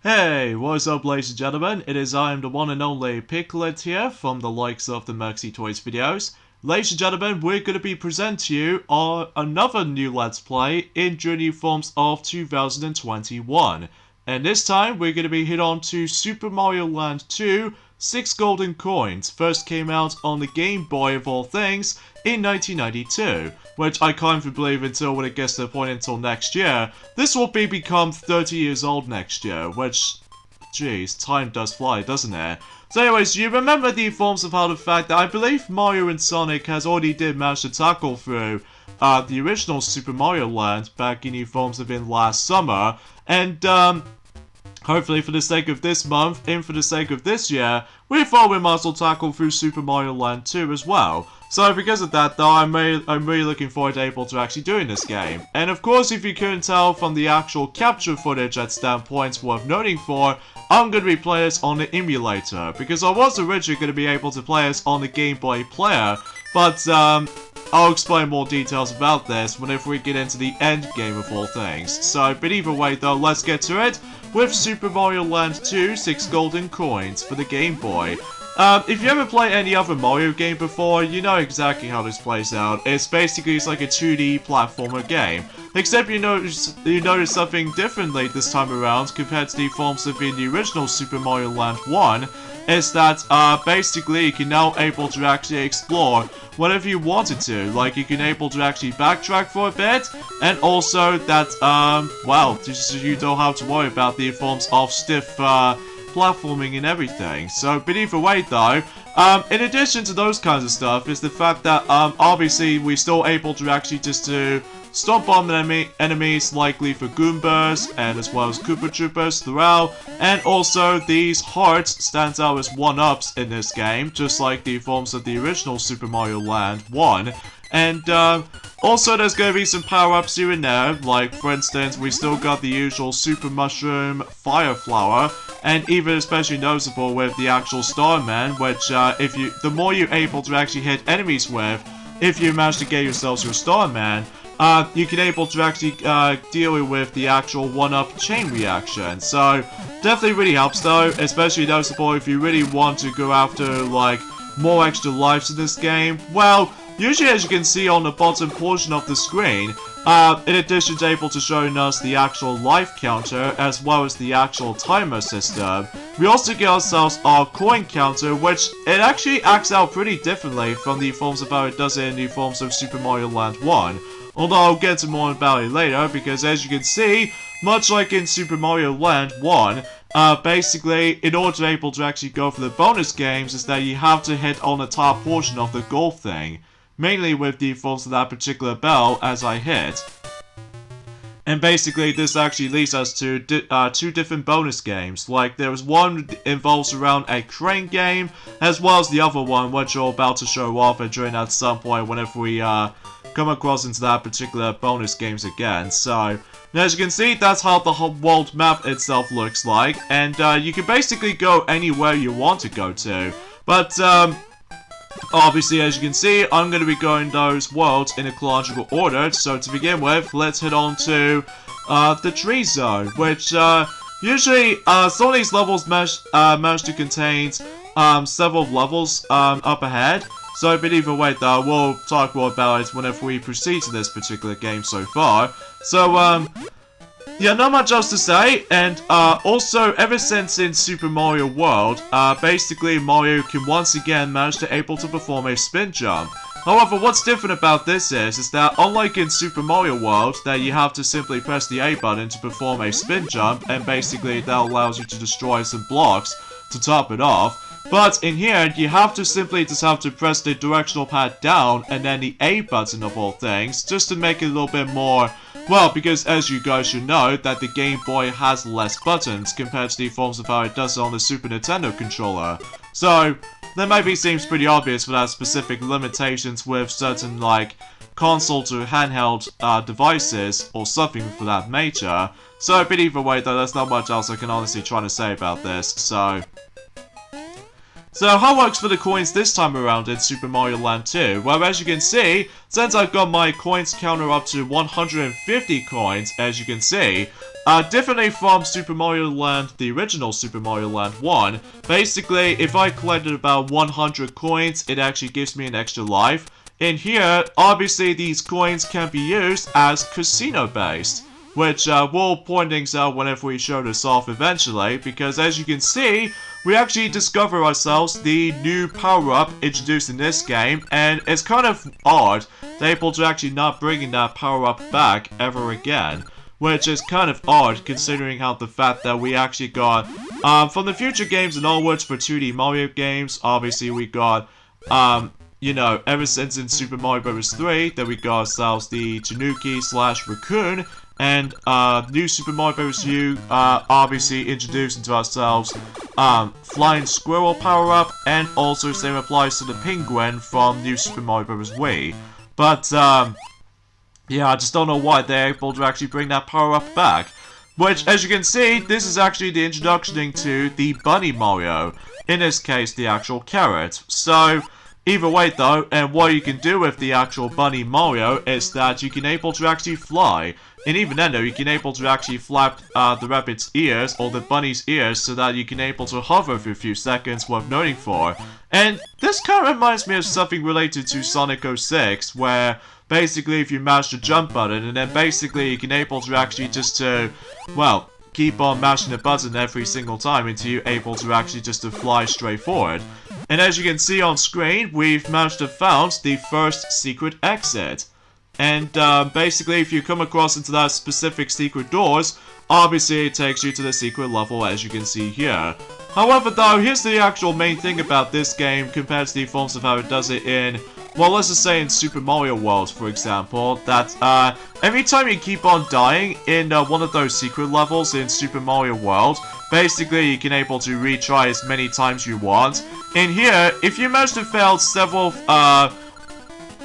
Hey, what's up ladies and gentlemen, it is I am the one and only Piglet here from the likes of the Merxy Toys videos. Ladies and gentlemen, we're going to be presenting to you another new Let's Play in Journey Forms of 2021. And this time we're going to be hit on to Super Mario Land 2, 6 Golden Coins. First came out on the Game Boy of all things in 1992, which I can't even believe until when it gets to the point until next year. This will become 30 years old next year, which, jeez, time does fly, doesn't it? So anyways, you remember the forms of how the fact that I believe Mario and Sonic has already did manage to tackle through the original Super Mario Land back in the forms of in last summer, and hopefully for the sake of this month, and for the sake of this year, we thought we might as well tackle through Super Mario Land 2 as well. So because of that though, I'm really looking forward to able to actually doing this game. And of course, if you couldn't tell from the actual capture footage at standpoints worth noting for, I'm going to be playing this on the emulator, because I was originally going to be able to play this on the Game Boy player, but I'll explain more details about this whenever we get into the end game of all things. So, but either way though, let's get to it with Super Mario Land 2, 6 Golden Coins for the Game Boy. If you ever played any other Mario game before, you know exactly how this plays out. It's basically like a 2D platformer game. Except you notice something differently this time around compared to the forms of in the original Super Mario Land 1, is that basically you can now able to actually explore whatever you wanted to. Like you can able to actually backtrack for a bit, and also that well, just so you don't have to worry about the forms of stiff platforming and everything. So, but either way though, in addition to those kinds of stuff, is the fact that obviously we're still able to actually just to stomp on enemies likely for Goombas, and as well as Koopa Troopas throughout, and also these hearts stands out as 1-ups in this game, just like the forms of the original Super Mario Land 1. And also there's going to be some power-ups here and there, like for instance we still got the usual Super Mushroom Fire Flower, and even especially noticeable with the actual Starman, which the more you're able to actually hit enemies with, if you manage to get yourselves your Starman, you can able to actually deal with the actual 1-up chain reaction. So definitely really helps though, especially noticeable if you really want to go after like more extra lives in this game. Well, usually as you can see on the bottom portion of the screen, in addition to able to showing us the actual life counter as well as the actual timer system, we also get ourselves our coin counter, which it actually acts out pretty differently from the forms of how it does it in the forms of Super Mario Land 1. Although I'll get to more about it later, because as you can see, much like in Super Mario Land 1, basically, in order to be able to actually go for the bonus games, is that you have to hit on the top portion of the goal thing. Mainly with the forms of that particular bell as I hit. And basically, this actually leads us to two different bonus games. Like, there was one that involves around a crane game, as well as the other one, which we're about to show off during at some point whenever we come across into that particular bonus games again. So, as you can see, that's how the whole world map itself looks like, and you can basically go anywhere you want to go to. But obviously, as you can see, I'm going to be going those worlds in a chronological order. So to begin with, let's head on to the tree zone, which usually some of these levels manage to contain several levels up ahead. So, but either way though, we'll talk more about it whenever we proceed to this particular game so far. So, yeah, not much else to say, and also, ever since in Super Mario World, basically Mario can once again manage to able to perform a spin jump. However, what's different about this is that unlike in Super Mario World, that you have to simply press the A button to perform a spin jump, and basically that allows you to destroy some blocks to top it off. But in here, you have to simply just have to press the directional pad down and then the A button of all things, just to make it a little bit more, well, because as you guys should know, that the Game Boy has less buttons compared to the forms of how it does on the Super Nintendo controller. So, that maybe seems pretty obvious without specific limitations with certain, like, console to handheld devices, or something for that nature. So, but either way though, there's not much else I can honestly try to say about this, so So how it works for the coins this time around in Super Mario Land 2? Well, as you can see, since I've got my coins counter up to 150 coins, as you can see, differently from Super Mario Land, the original Super Mario Land 1, basically, if I collected about 100 coins, it actually gives me an extra life. In here, obviously, these coins can be used as casino-based, which we'll point things out whenever we show this off eventually, because as you can see, we actually discover ourselves the new power-up introduced in this game, and it's kind of odd they're able to actually not bringing that power-up back ever again, which is kind of odd considering how the fact that we actually got, from the future games and onwards for 2D Mario games, obviously we got, you know, ever since in Super Mario Bros. 3, that we got ourselves the Tanuki/Raccoon, and new Super Mario Bros. U obviously introduced into ourselves Flying Squirrel power-up, and also same applies to the Penguin from new Super Mario Bros. Wii. But yeah, I just don't know why they're able to actually bring that power-up back. Which, as you can see, this is actually the introduction to the Bunny Mario. In this case, the actual carrot. So, either way though, and what you can do with the actual Bunny Mario is that you can able to actually fly. And even then though, you can able to actually flap the rabbit's ears, or the bunny's ears, so that you can able to hover for a few seconds worth noting for. And this kind of reminds me of something related to Sonic 06, where basically if you mash the jump button, and then basically you can able to actually just well, keep on mashing the button every single time until you're able to actually just to fly straight forward. And as you can see on screen, we've managed to found the first secret exit. And basically, if you come across into that specific secret doors, obviously it takes you to the secret level, as you can see here. However though, here's the actual main thing about this game compared to the forms of how it does it in, well, let's just say in Super Mario World, for example, that every time you keep on dying in one of those secret levels in Super Mario World, basically you can able to retry as many times you want. In here, if you manage to fail several,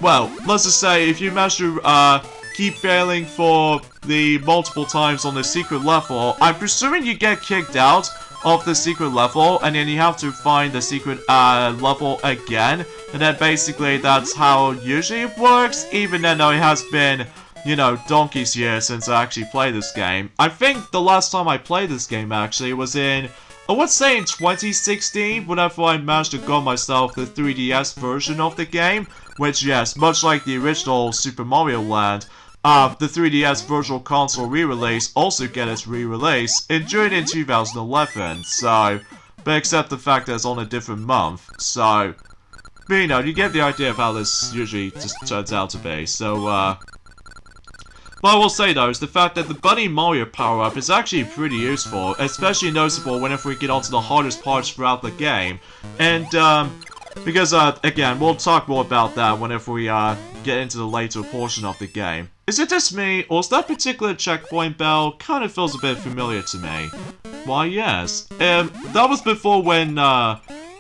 well, let's just say if you manage to keep failing for the multiple times on the secret level, I'm presuming you get kicked out of the secret level, and then you have to find the secret level again, and then basically that's how usually it works, even though it has been, you know, donkey's years since I actually played this game. I think the last time I played this game actually was in, I would say in 2016, whenever I managed to got myself the 3DS version of the game, which yes, much like the original Super Mario Land, the 3DS Virtual Console re-release also get its re-release during in 2011, so, but except the fact that it's on a different month, so, but you know, you get the idea of how this usually just turns out to be, so, what I will say though is the fact that the Bunny Mario power-up is actually pretty useful, especially noticeable whenever we get onto the hardest parts throughout the game, and, because, again, we'll talk more about that whenever we, get into the later portion of the game. Is it just me, or is that particular checkpoint bell kind of feels a bit familiar to me? Why, yes. That was before when,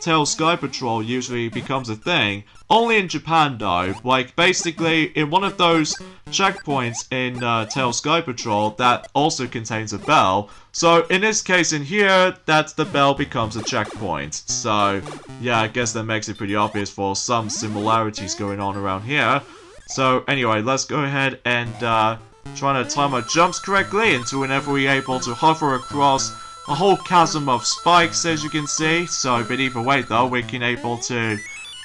Tail Sky Patrol usually becomes a thing. Only in Japan, though. Like, basically, in one of those checkpoints in, Tail Sky Patrol, that also contains a bell. So, in this case in here, that's the bell becomes a checkpoint. So, yeah, I guess that makes it pretty obvious for some similarities going on around here. So, anyway, let's go ahead and, try to time our jumps correctly into whenever we're able to hover across a whole chasm of spikes, as you can see. So, but either way, though, we can able to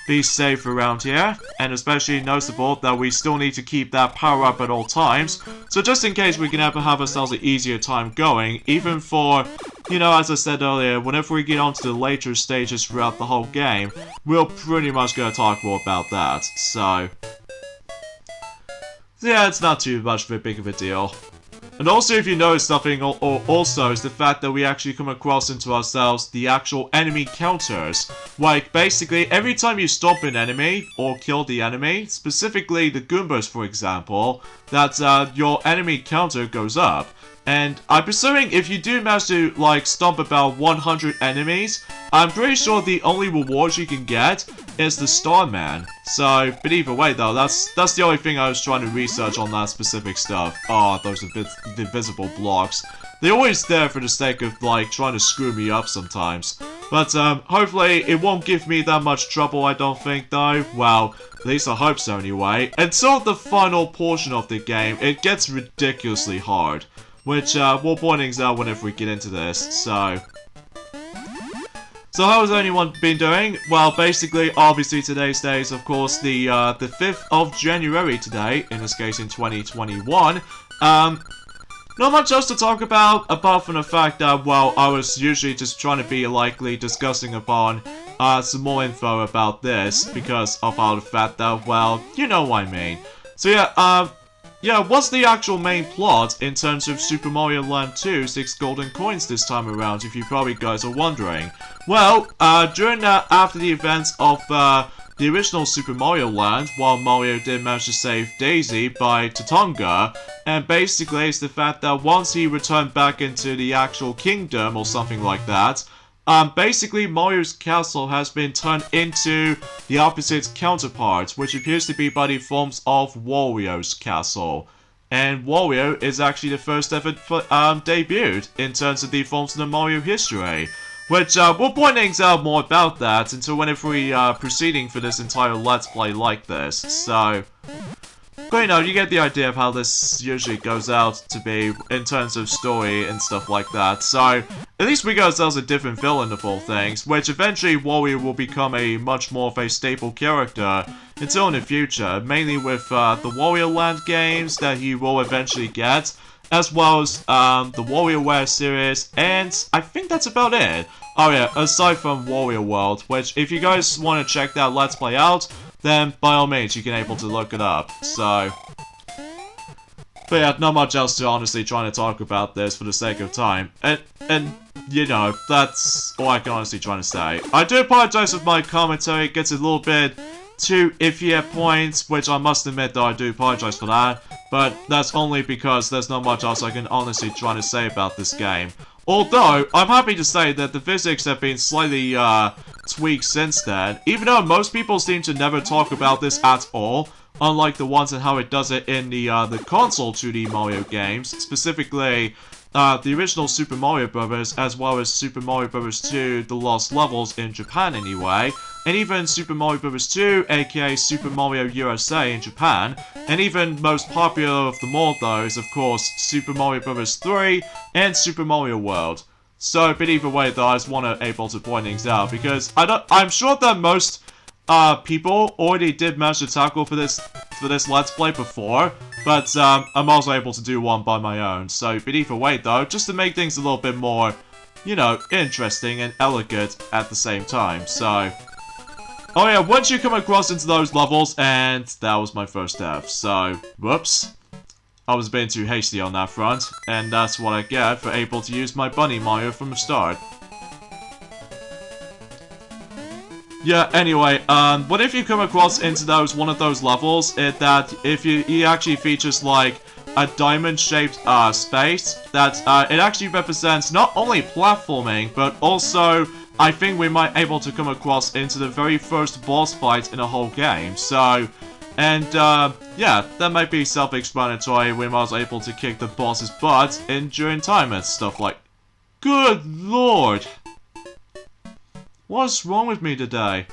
be safe around here, and especially noticeable that we still need to keep that power up at all times, so just in case we can ever have ourselves an easier time going, even for, you know, as I said earlier, whenever we get onto the later stages throughout the whole game, we're pretty much gonna talk more about that, so yeah, it's not too much of a big of a deal. And also, if you notice something also is the fact that we actually come across into ourselves the actual enemy counters. Like, basically, every time you stop an enemy or kill the enemy, specifically the Goombas for example, that your enemy counter goes up. And I'm presuming if you do manage to, like, stomp about 100 enemies, I'm pretty sure the only rewards you can get is the Starman. So, but either way though, that's the only thing I was trying to research on that specific stuff. Oh, those invisible blocks. They're always there for the sake of, like, trying to screw me up sometimes. But hopefully it won't give me that much trouble, I don't think, though. Well, at least I hope so anyway. Until the final portion of the game, it gets ridiculously hard. Which we'll point things out whenever we get into this, so how has anyone been doing? Well, basically, obviously today's day is, of course, the 5th of January today, in this case in 2021. Not much else to talk about, apart from the fact that, well, I was usually just trying to be likely discussing upon some more info about this, because of all the fact that, well, you know what I mean. So yeah, what's the actual main plot in terms of Super Mario Land 2 6 Golden Coins this time around, if you probably guys are wondering? Well, after the events of the original Super Mario Land, while Mario did manage to save Daisy by Tatanga, and basically it's the fact that once he returned back into the actual kingdom or something like that, basically Mario's castle has been turned into the opposite counterpart, which appears to be by the forms of Wario's castle. And Wario is actually the first ever debuted in terms of the forms of the Mario history. Which, we'll point things out more about that until whenever we are proceeding for this entire Let's Play like this, so but you know, you get the idea of how this usually goes out to be in terms of story and stuff like that, so at least we got ourselves a different villain of all things, which eventually Wario will become a much more of a staple character until in the future, mainly with the Wario Land games that he will eventually get, as well as the WarioWare series, and I think that's about it. Oh yeah, aside from Wario World, which if you guys want to check that Let's Play out, then by all means you can able to look it up, so but yeah, not much else to honestly trying to talk about this for the sake of time, and you know, that's all I can honestly try to say. I do apologize if my commentary gets a little bit too iffy at points, which I must admit that I do apologize for that, but that's only because there's not much else I can honestly try to say about this game. Although, I'm happy to say that the physics have been slightly tweaked since then, even though most people seem to never talk about this at all, unlike the ones and how it does it in the console 2D Mario games, specifically the original Super Mario Bros. As well as Super Mario Bros. 2 The Lost Levels in Japan anyway, and even Super Mario Bros. 2 aka Super Mario USA in Japan, and even most popular of them all though is of course Super Mario Bros. 3 and Super Mario World. So, but either way though, I just want to able to point things out, because I'm sure that most people already did manage to tackle for this Let's Play before, but I'm also able to do one by my own. So, but either way though, just to make things a little bit more, you know, interesting and elegant at the same time, so oh yeah, once you come across into those levels, and that was my first death, so whoops. I was being too hasty on that front, and that's what I get for able to use my Bunny Mario from the start. Yeah, anyway, what if you come across into one of those levels, he actually features like a diamond-shaped space that it actually represents not only platforming, but also I think we might able to come across into the very first boss fight in the whole game. So, and yeah, that might be self-explanatory when I was able to kick the boss's butt during time and stuff like. Good lord! What's wrong with me today?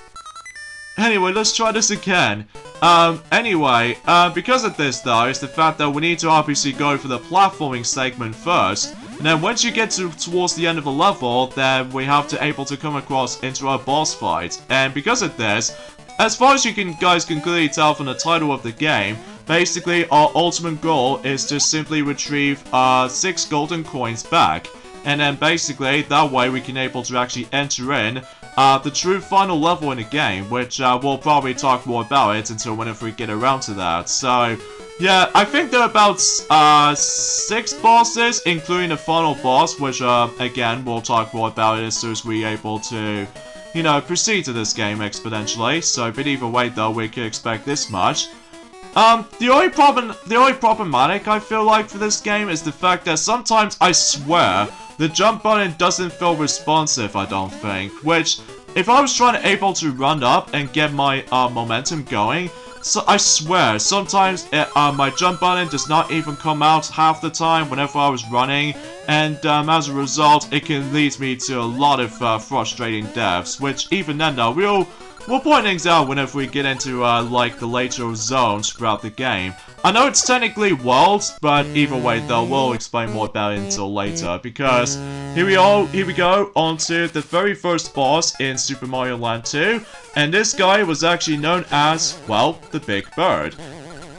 Anyway, let's try this again. Anyway, because of this though, is the fact that we need to obviously go for the platforming segment first. And then once you get towards the end of the level, then we have to able to come across into our boss fight. And because of this, as far as guys can clearly tell from the title of the game, basically our ultimate goal is to simply retrieve 6 golden coins back. And then basically, that way we can able to actually enter in the true final level in the game, which we'll probably talk more about it until whenever we get around to that. So, yeah, I think there are about 6 bosses, including the final boss, which, again, we'll talk more about it as soon as we're able to, you know, proceed to this game exponentially. So, but either way, though, we can expect this much. The only problematic I feel like for this game is the fact that sometimes, I swear, the jump button doesn't feel responsive, I don't think, which, if I was trying to able to run up and get my momentum going, So I swear, sometimes my jump button does not even come out half the time whenever I was running, and as a result, it can lead me to a lot of frustrating deaths, which even then though, we'll point things out whenever we get into like the later zones throughout the game. I know it's technically worlds, but either way though, we'll explain more about it until later, because here we go on to the very first boss in Super Mario Land 2, and this guy was actually known as, well, the Big Bird.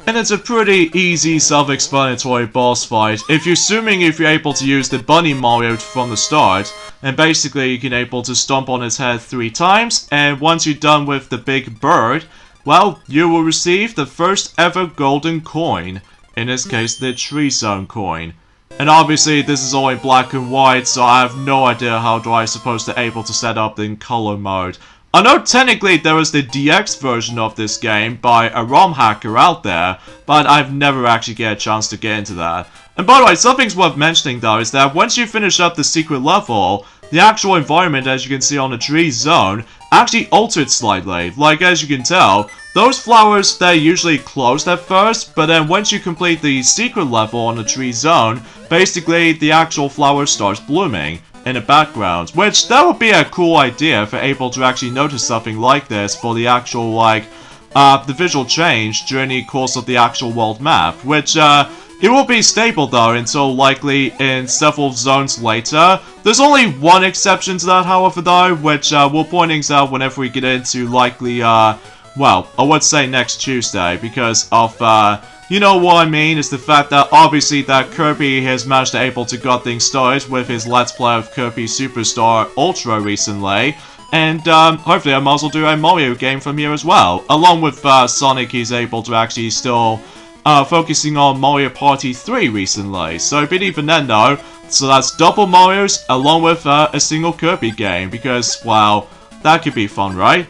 And it's a pretty easy, self-explanatory boss fight, if you're able to use the Bunny Mario from the start, and basically you can able to stomp on his head 3 times, and once you're done with the Big Bird, well, you will receive the first ever golden coin, in this case the Tree Zone coin. And obviously this is all in black and white, so I have no idea how do I supposed to able to set up in color mode. I know technically there is the DX version of this game by a ROM hacker out there, but I've never actually get a chance to get into that. And by the way, something's worth mentioning though is that once you finish up the secret level, the actual environment, as you can see on the tree zone, actually altered slightly. Like, as you can tell, those flowers, they're usually closed at first, but then once you complete the secret level on the tree zone, basically the actual flower starts blooming in the background, which that would be a cool idea for able to actually notice something like this for the actual, like, the visual change during the course of the actual world map, which, it will be stable though until likely in several zones later. There's only one exception to that, however, though, which we'll point things out whenever we get into likely, well, I would say next Tuesday, because of, you know what I mean, is the fact that obviously that Kirby has managed to able to get things started with his Let's Play of Kirby Superstar Ultra recently. And hopefully I might as well do a Mario game from here as well. Along with Sonic, he's able to actually still focusing on Mario Party 3 recently. So, but even then though, so that's double Marios along with a single Kirby game, because, wow, that could be fun, right?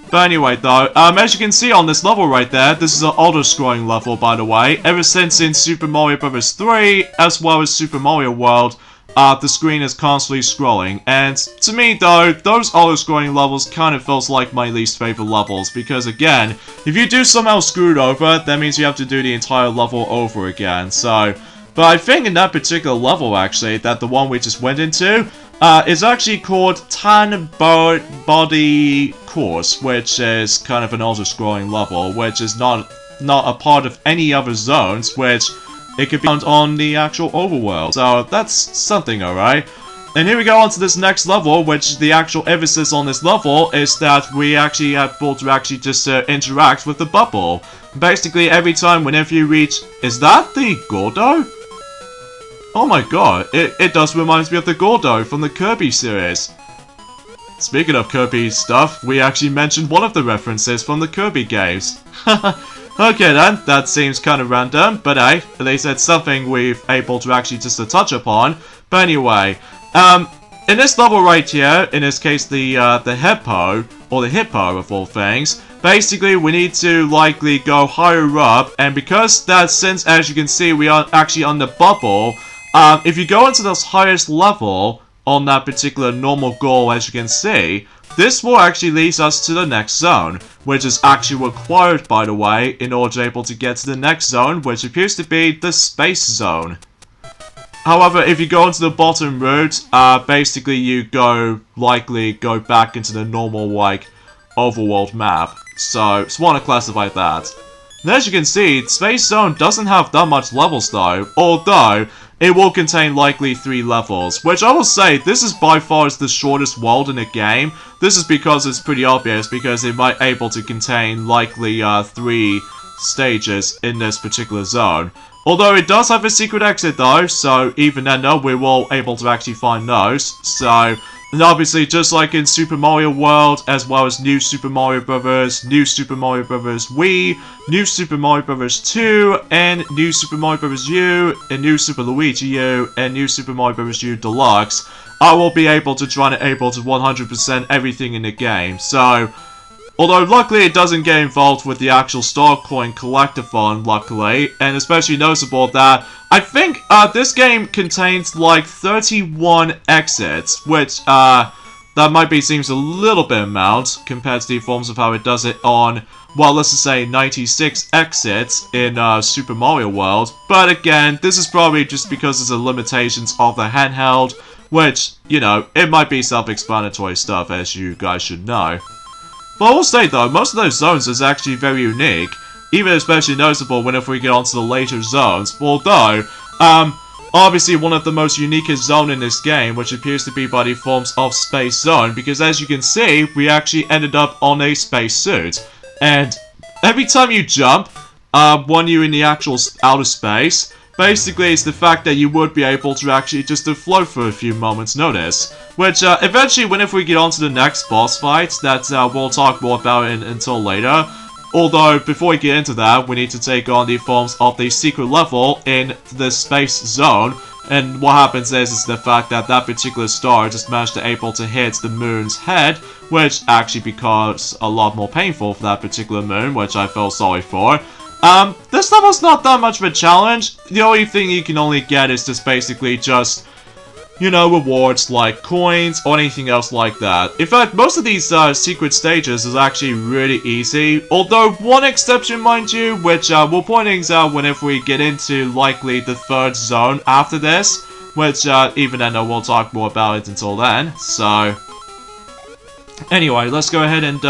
But anyway though, as you can see on this level right there, this is an auto-scrolling level, by the way. Ever since in Super Mario Bros. 3, as well as Super Mario World, the screen is constantly scrolling. And to me though, those auto-scrolling levels kind of feels like my least favorite levels, because again, if you do somehow screw it over, that means you have to do the entire level over again. So, but I think in that particular level actually, that the one we just went into, is actually called Tenbōdai Course, which is kind of an auto-scrolling level, which is not a part of any other zones, which it could be found on the actual overworld. So that's something, alright? And here we go on to this next level, which the actual emphasis on this level is that we actually have able to actually just interact with the bubble. Basically, every time whenever you reach... Is that the Gordo? Oh my god, it does remind me of the Gordo from the Kirby series. Speaking of Kirby stuff, we actually mentioned one of the references from the Kirby games. Okay then, that seems kind of random, but hey, at least it's something we've able to actually just touch upon. But anyway, in this level right here, in this case the Hippo, or the Hippo of all things, basically we need to likely go higher up, and because that, since as you can see we are actually on the bubble, if you go into this highest level on that particular normal goal, as you can see, this will actually lead us to the next zone, which is actually required, by the way, in order to be able to get to the next zone, which appears to be the Space Zone. However, if you go into the bottom route, basically you likely go back into the normal, like, overworld map. So, just want to classify that. And as you can see, Space Zone doesn't have that much levels though, although it will contain likely 3 levels, which I will say, this is by far the shortest world in the game. This is because it's pretty obvious, because it might able to contain likely 3 stages in this particular zone. Although it does have a secret exit though, so even then though, we will able to actually find those. So, and obviously just like in Super Mario World, as well as New Super Mario Bros., New Super Mario Bros. Wii, New Super Mario Bros. 2, and New Super Mario Bros. U, and New Super Luigi U, and New Super Mario Bros. U Deluxe, I will be able to try to 100% everything in the game. So, although luckily it doesn't get involved with the actual Star Coin Collectathon, luckily, and especially noticeable that I think this game contains like 31 exits, which that might be seems a little bit amount compared to the forms of how it does it on well, let's just say 96 exits in Super Mario World. But again, this is probably just because of the limitations of the handheld, which, you know, it might be self-explanatory stuff, as you guys should know. But I will say though, most of those zones is actually very unique, even especially noticeable whenever we get onto the later zones. Although, obviously one of the most uniquest zone in this game, which appears to be by the forms of Space Zone, because as you can see, we actually ended up on a space suit. And every time you jump, when you're in the actual outer space, basically it's the fact that you would be able to actually just float for a few moments notice. Which, eventually, whenever we get on to the next boss fight, that we'll talk more about until later. Although, before we get into that, we need to take on the forms of the secret level in the space zone. And what happens is the fact that that particular star just managed to able to hit the moon's head, which actually becomes a lot more painful for that particular moon, which I felt sorry for. This level's not that much of a challenge. The only thing you can only get is just basically just, you know, rewards like coins or anything else like that. In fact, most of these secret stages is actually really easy. Although, one exception, mind you, which we'll point things out whenever we get into likely the third zone after this. Which, even then, we'll talk more about it until then. So, anyway, let's go ahead and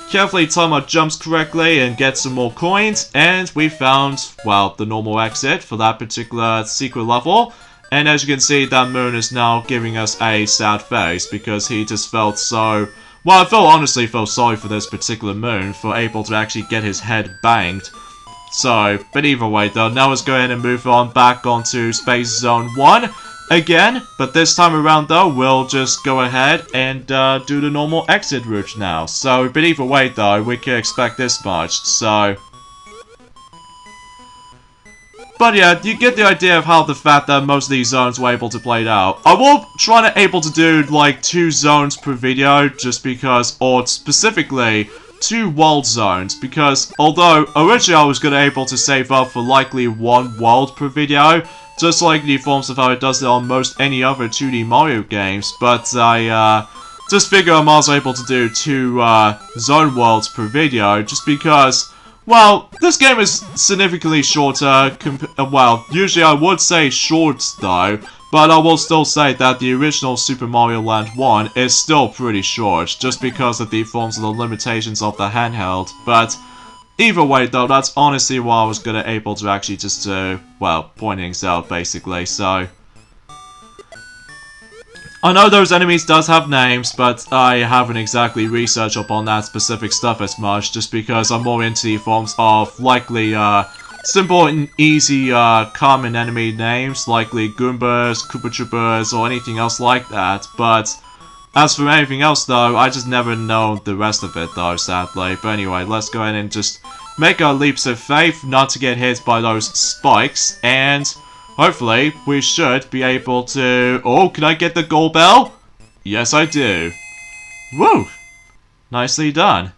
carefully time our jumps correctly and get some more coins. And we found, well, the normal exit for that particular secret level. And as you can see, that moon is now giving us a sad face because he just felt so... Well, I honestly felt sorry for this particular moon for able to actually get his head banged. So, but either way though, now let's go ahead and move on back onto Space Zone 1 again. But this time around though, we'll just go ahead and do the normal exit route now. So, but either way though, we can expect this much, so... But yeah, you get the idea of how the fact that most of these zones were able to play it out. I will try to able to do like 2 zones per video just because, or specifically 2 world zones, because although originally I was going to able to save up for likely 1 world per video, just like the forms of how it does it on most any other 2D Mario games, but I just figure I'm also able to do 2 zone worlds per video just because... Well, this game is significantly shorter, well, usually I would say short though, but I will still say that the original Super Mario Land 1 is still pretty short, just because of the forms of the limitations of the handheld, but either way though, that's honestly what I was gonna able to actually just, well, point things out basically, so... I know those enemies does have names, but I haven't exactly researched upon that specific stuff as much, just because I'm more into the forms of likely, simple and easy, common enemy names, likely Goombas, Koopa Troopas, or anything else like that, but as for anything else though, I just never know the rest of it though, sadly. But anyway, let's go ahead and just make our leaps of faith not to get hit by those spikes, and... hopefully, we should be able to... Oh, can I get the gold bell? Yes, I do. Woo! Nicely done.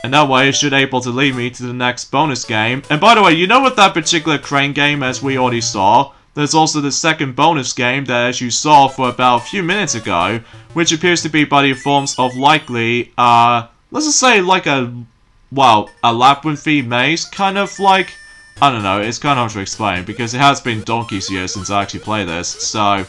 And that way, it should able to lead me to the next bonus game. And by the way, you know with that particular crane game, as we already saw, there's also the second bonus game that, as you saw for about a few minutes ago, which appears to be by the forms of likely, let's just say like a, well, a labyrinthy maze, kind of like... I don't know, it's kind of hard to explain, because it has been donkey's years since I actually played this, so...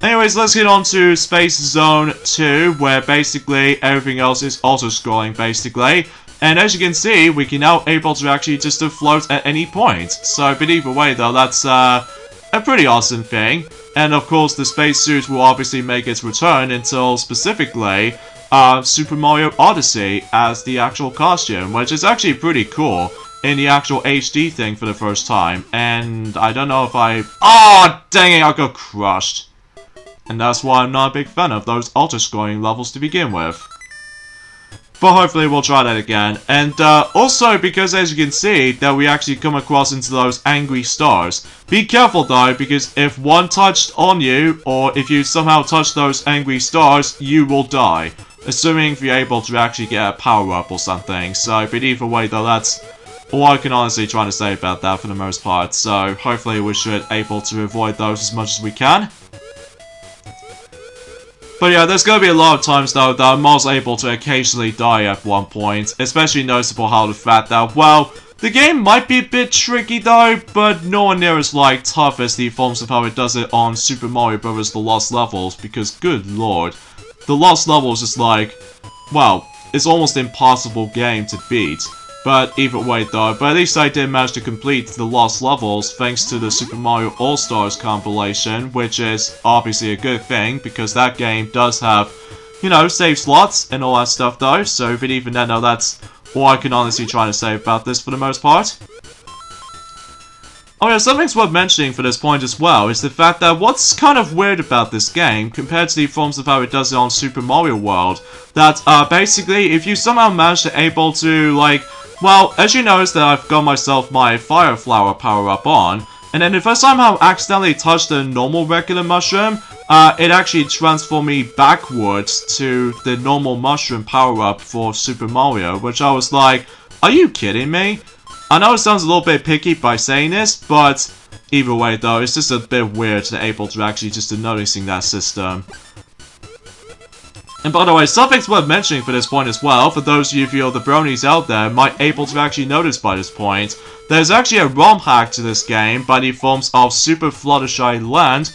Anyways, let's get on to Space Zone 2, where basically everything else is also scrolling, basically. And as you can see, we can now able to actually just float at any point. So, but either way though, that's a pretty awesome thing. And of course, the spacesuit will obviously make its return until, specifically, Super Mario Odyssey as the actual costume, which is actually pretty cool. In the actual HD thing for the first time, and I don't know if I... Oh, dang it, I got crushed. And that's why I'm not a big fan of those ultra-scrolling levels to begin with. But hopefully we'll try that again. And also, because as you can see, that we actually come across into those angry stars. Be careful though, because if one touched on you, or if you somehow touch those angry stars, you will die. Assuming if you're able to actually get a power-up or something. So, but either way though, that's... all I can honestly try to say about that for the most part, so hopefully we should able to avoid those as much as we can. But yeah, there's gonna be a lot of times though that I'm also able to occasionally die at one point. Especially noticeable how the fact that, well, the game might be a bit tricky though, but nowhere near as like tough as the forms of how it does it on Super Mario Bros. The Lost Levels, because good lord, the Lost Levels is like, well, it's almost an impossible game to beat. But either way though, but at least I did manage to complete the Lost Levels thanks to the Super Mario All-Stars compilation, which is obviously a good thing because that game does have, you know, save slots and all that stuff though, so but even then though, that's all I can honestly try to say about this for the most part. Oh yeah, something's worth mentioning for this point as well is the fact that what's kind of weird about this game compared to the forms of how it does it on Super Mario World, that basically if you somehow manage to able to like, well, as you notice that I've got myself my Fire Flower power-up on, and then if I somehow accidentally touch the normal regular mushroom, it actually transformed me backwards to the normal mushroom power-up for Super Mario, which I was like, are you kidding me? I know it sounds a little bit picky by saying this, but either way though, it's just a bit weird to able to actually just noticing that system. And by the way, something's worth mentioning for this point as well, for those of you the bronies out there might able to actually notice by this point, there's actually a ROM hack to this game by the forms of Super Fluttershy Land,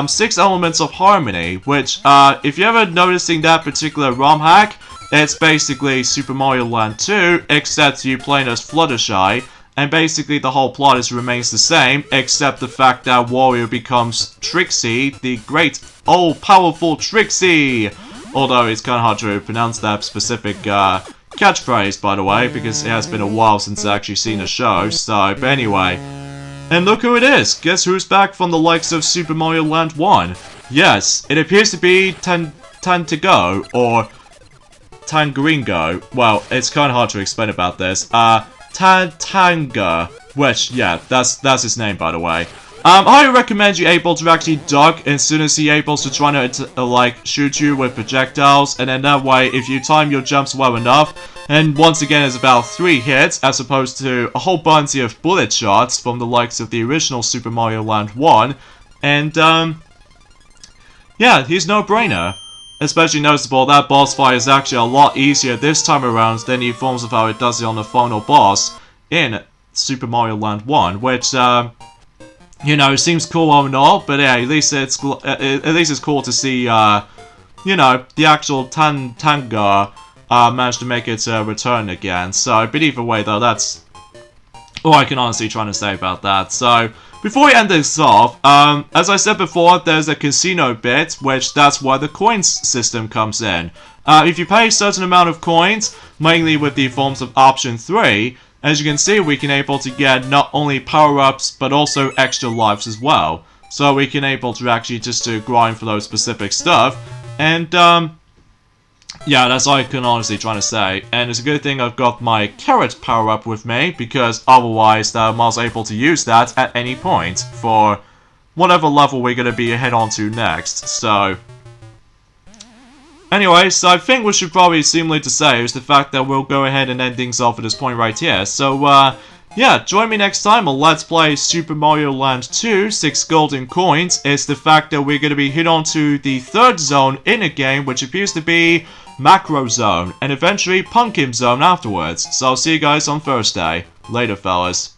6 Elements of Harmony, which, if you're ever noticing that particular ROM hack, it's basically Super Mario Land 2, except you playing as Fluttershy, and basically the whole plot remains the same, except the fact that Wario becomes Trixie, the great, all-powerful Trixie! Although it's kind of hard to pronounce that specific catchphrase, by the way, because it has been a while since I've actually seen a show, so, but anyway. And look who it is! Guess who's back from the likes of Super Mario Land 1? Yes, it appears to be Tantago, or Tangaringo. Well, it's kind of hard to explain about this. Tatanga, which, yeah, that's his name, by the way. I recommend you able to actually duck as soon as he able to try to, like, shoot you with projectiles, and then that way, if you time your jumps well enough, and once again it's about 3 hits, as opposed to a whole bunch of bullet shots from the likes of the original Super Mario Land 1, and, yeah, he's no brainer. Especially noticeable, that boss fight is actually a lot easier this time around than the forms of how it does it on the final boss in Super Mario Land 1, which, you know, seems cool and all, but yeah, at least it's cool to see, you know, the actual Tatanga managed to make its return again. So, but either way though, that's all I can honestly try to say about that. So, before we end this off, as I said before, there's a casino bit, which that's where the coins system comes in. If you pay a certain amount of coins, mainly with the forms of option 3, as you can see, we can able to get not only power-ups, but also extra lives as well. So we can able to actually just to grind for those specific stuff. And, yeah, that's all I can honestly try to say. And it's a good thing I've got my carrot power-up with me, because otherwise I'm also able to use that at any point for whatever level we're going to be head on to next. So, anyway, so I think what should probably seem to say is the fact that we'll go ahead and end things off at this point right here. So, yeah, join me next time on Let's Play Super Mario Land 2, 6 Golden Coins. It's the fact that we're going to be hit on to the 3rd zone in a game, which appears to be Macro Zone, and eventually Pumpkin Zone afterwards. So I'll see you guys on Thursday. Later, fellas.